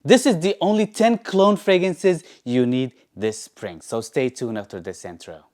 This is the only 10 cologne fragrances you need this spring, so stay tuned after this intro.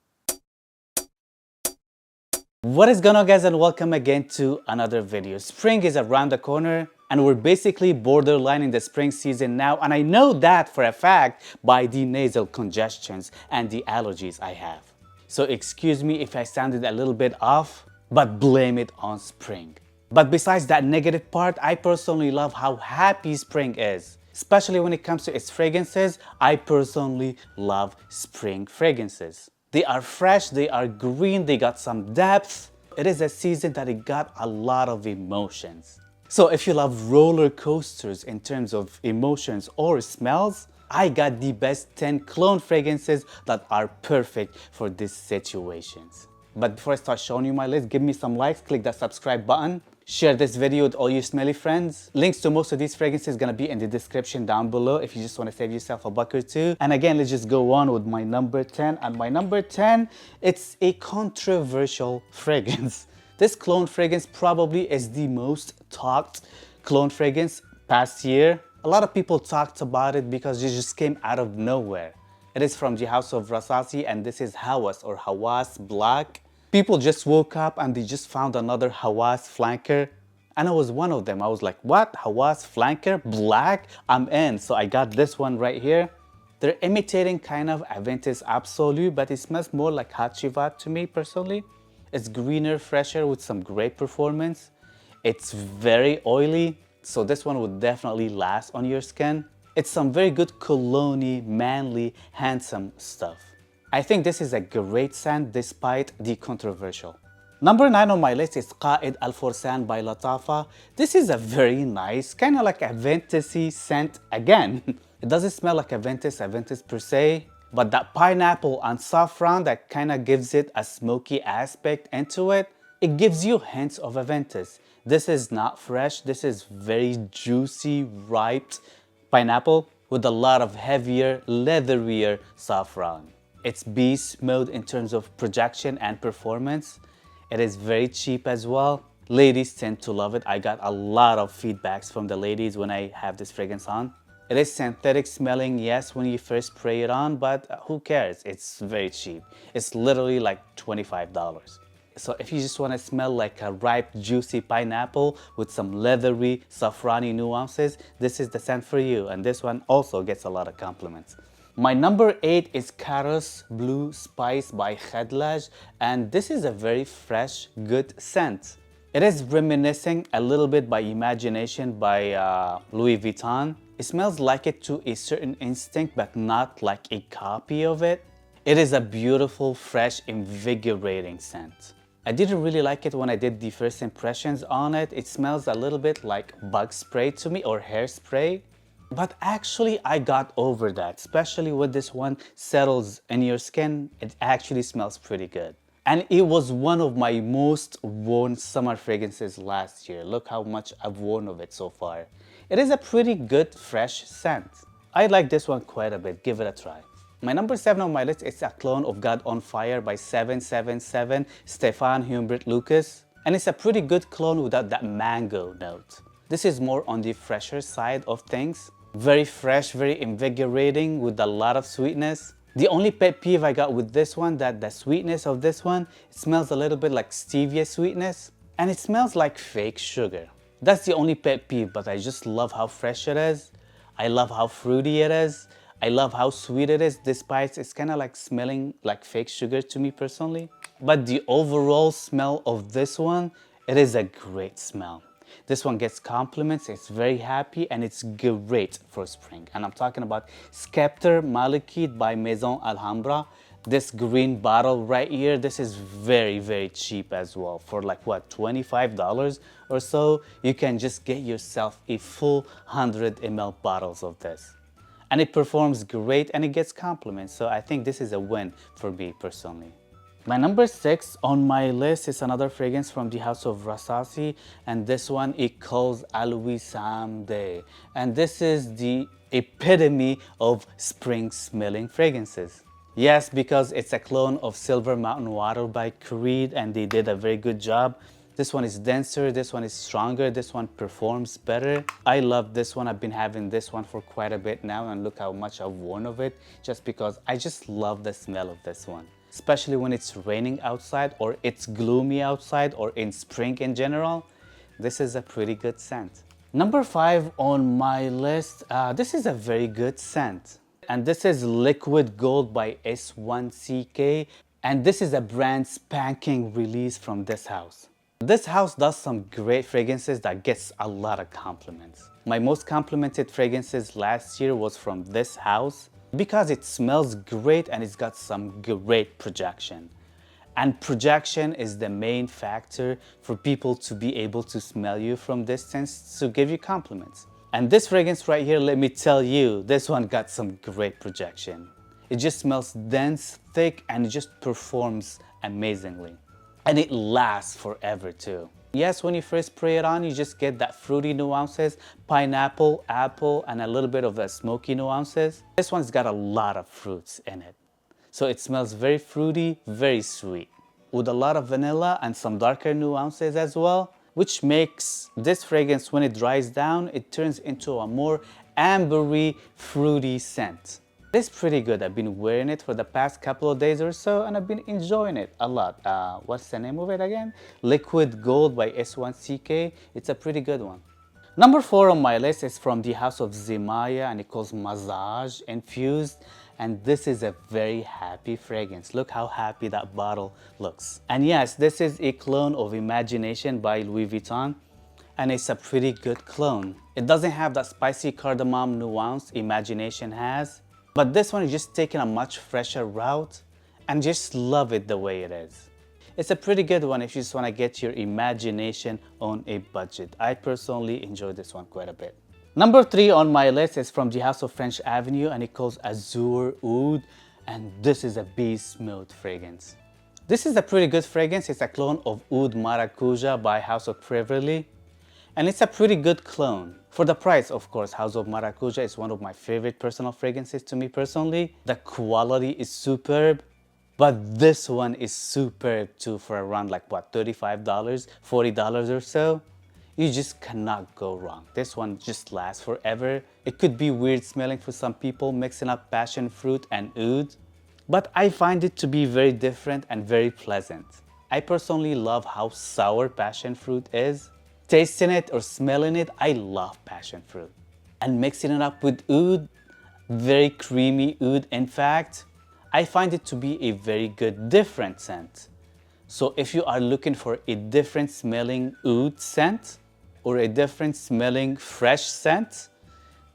What is going on, guys, and welcome again to another video. Spring is around the corner and we're basically borderlining the spring season now, and I know that for a fact by the nasal congestions and the allergies I have. So excuse me if I sounded a little bit off, but blame it on spring. But besides that negative part, I personally love how happy spring is. Especially when it comes to its fragrances, I personally love spring fragrances. They are fresh, they are green, they got some depth. It is a season that it got a lot of emotions. So if you love roller coasters in terms of emotions or smells, I got the best 10 cologne fragrances that are perfect for these situations. But before I start showing you my list, give me some likes, click that subscribe button. Share this video with all your smelly friends. Links to most of these fragrances gonna be in the description down below if you just wanna save yourself a buck or two. And again, let's just go on with my number 10. And my number 10, it's a controversial fragrance. This cologne fragrance probably is the most talked cologne fragrance past year. A lot of people talked about it because it just came out of nowhere. It is from the house of Rasasi, and this is Hawas or Hawas Black. People just woke up and they just found another Hawas flanker, and I was one of them. I was like, what? Hawas flanker? Black? I'm in. So I got this one right here. They're imitating kind of Aventus Absolute, but it smells more like Hachivat to me personally. It's greener, fresher with some great performance. It's very oily, so this one would definitely last on your skin. It's some very good cologne-y, manly, handsome stuff. I think this is a great scent despite the controversial. Number 9 on my list is Qaed Al Fursan by Lattafa. This is a very nice, kind of like a Aventus-y scent again. It doesn't smell like Aventus per se, but that pineapple and saffron that kind of gives it a smoky aspect into it, it gives you hints of Aventus. This is not fresh, this is very juicy, ripe pineapple with a lot of heavier, leatherier saffron. It's beast mode in terms of projection and performance. It is very cheap as well. Ladies tend to love it. I got a lot of feedbacks from the ladies when I have this fragrance on. It is synthetic smelling, yes, when you first spray it on, but who cares? It's very cheap. It's literally like $25. So if you just want to smell like a ripe, juicy pineapple with some leathery, saffrony nuances, this is the scent for you. And this one also gets a lot of compliments. My number 8 is Karus Blue Spice by Khadlaj, and this is a very fresh, good scent. It is reminiscing a little bit by Imagination by Louis Vuitton. It smells like it to a certain instinct, but not like a copy of it. It is a beautiful, fresh, invigorating scent. I didn't really like it when I did the first impressions on it. It smells a little bit like bug spray to me, or hairspray. But actually, I got over that, especially when this one settles in your skin. It actually smells pretty good. And it was one of my most worn summer fragrances last year. Look how much I've worn of it so far. It is a pretty good, fresh scent. I like this one quite a bit. Give it a try. My number 7 on my list is a clone of God on Fire by 777 Stefan Humbert Lucas. And it's a pretty good clone without that mango note. This is more on the fresher side of things. Very fresh, very invigorating with a lot of sweetness. The only pet peeve I got with this one, that the sweetness of this one, it smells a little bit like stevia sweetness. And it smells like fake sugar. That's the only pet peeve, but I just love how fresh it is. I love how fruity it is. I love how sweet it is, despite it's kind of like smelling like fake sugar to me personally. But the overall smell of this one, it is a great smell. This one gets compliments, it's very happy, and it's great for spring. And I'm talking about Skeptre Malekith by Maison Alhambra. This green bottle right here, this is very, very cheap as well. For like what, $25 or so, you can just get yourself a full 100 ml bottles of this. And it performs great and it gets compliments. So I think this is a win for me personally. My number 6 on my list is another fragrance from the house of Rasasi, and this one it calls Al Wissam Day. And this is the epitome of spring smelling fragrances. Yes, because it's a clone of Silver Mountain Water by Creed, and they did a very good job. This one is denser, this one is stronger, this one performs better. I love this one. I've been having this one for quite a bit now, and look how much I've worn of it, just because I just love the smell of this one. Especially when it's raining outside or it's gloomy outside or in spring in general. This is a pretty good scent. Number 5 on my list, this is a very good scent. And this is Liquid Gold by S1CK. And this is a brand spanking release from this house. This house does some great fragrances that gets a lot of compliments. My most complimented fragrances last year was from this house because it smells great and it's got some great projection. And projection is the main factor for people to be able to smell you from distance to give you compliments. And this fragrance right here, let me tell you, this one got some great projection. It just smells dense, thick, and it just performs amazingly. And it lasts forever too. Yes, when you first spray it on, you just get that fruity nuances, pineapple, apple, and a little bit of the smoky nuances. This one's got a lot of fruits in it. So it smells very fruity, very sweet, with a lot of vanilla and some darker nuances as well, which makes this fragrance, when it dries down, it turns into a more ambery, fruity scent. It's pretty good. I've been wearing it for the past couple of days or so, and I've been enjoying it a lot. What's the name of it again? Liquid Gold by S1CK. It's a pretty good one. Number 4 on my list is from the house of Zimaya, and it calls Mazaj Infused. And this is a very happy fragrance. Look how happy that bottle looks. And yes, this is a clone of Imagination by Louis Vuitton. And it's a pretty good clone. It doesn't have that spicy cardamom nuance Imagination has. But this one is just taking a much fresher route, and just love it the way it is. It's a pretty good one if you just want to get your imagination on a budget. I personally enjoy this one quite a bit. Number 3 on my list is from the house of French Avenue, and it calls Azzure Oud, and this is a beast smooth fragrance. This is a pretty good fragrance. It's a clone of Oud Maracuja by House of Priverly. And it's a pretty good clone. For the price, of course, House of Maracuja is one of my favorite personal fragrances to me personally. The quality is superb, but this one is superb too for around like what, $35, $40 or so. You just cannot go wrong. This one just lasts forever. It could be weird smelling for some people, mixing up passion fruit and oud, but I find it to be very different and very pleasant. I personally love how sour passion fruit is. Tasting it or smelling it, I love passion fruit. And mixing it up with oud, very creamy oud in fact, I find it to be a very good different scent. So if you are looking for a different smelling oud scent or a different smelling fresh scent,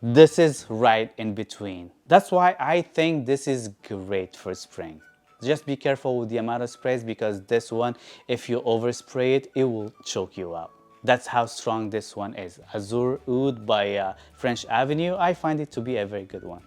this is right in between. That's why I think this is great for spring. Just be careful with the amount of sprays, because this one, if you overspray it, it will choke you out. That's how strong this one is. Azzure Oud by French Avenue. I find it to be a very good one.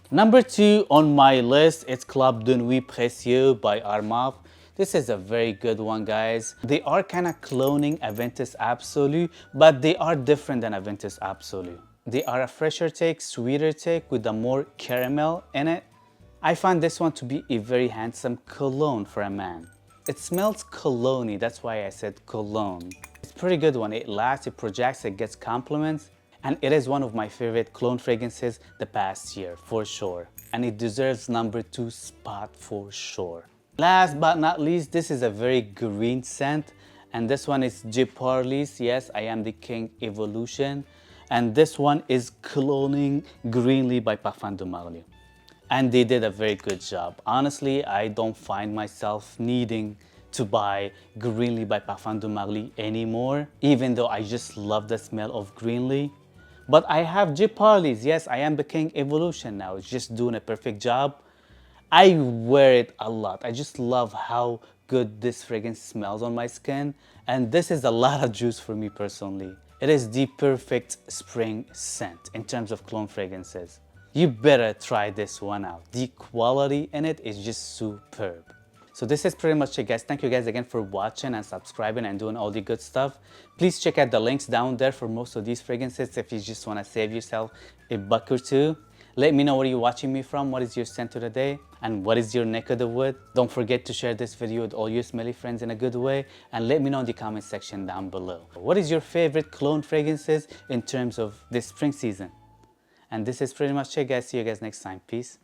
Number 2 on my list, it's Club de Nuit Precieux by Armaf. This is a very good one, guys. They are kind of cloning Aventus Absolu, but they are different than Aventus Absolu. They are a fresher take, sweeter take with a more caramel in it. I find this one to be a very handsome cologne for a man. It smells cologne-y, that's why I said cologne. It's a pretty good one. It lasts, it projects, it gets compliments, and it is one of my favorite cologne fragrances the past year, for sure. And it deserves number 2 spot for sure. Last but not least, this is a very green scent, and this one is Geparlys. Yes, I Am the King Evolution, and this one is cloning Greenly by Parfum de Marly. And they did a very good job. Honestly, I don't find myself needing to buy Greenly by Parfum de Marly anymore, even though I just love the smell of Greenly. But I have Geparlys. Yes, I Am the King Evolution now. It's just doing a perfect job. I wear it a lot. I just love how good this fragrance smells on my skin. And this is a lot of juice for me personally. It is the perfect spring scent in terms of cologne fragrances. You better try this one out. The quality in it is just superb. So this is pretty much it, guys. Thank you guys again for watching and subscribing and doing all the good stuff. Please check out the links down there for most of these fragrances if you just want to save yourself a buck or two. Let me know where you're watching me from, what is your scent of the day, and what is your neck of the wood. Don't forget to share this video with all your smelly friends in a good way, and let me know in the comment section down below. What is your favorite cologne fragrances in terms of this spring season? And this is pretty much it, guys. See you guys next time. Peace.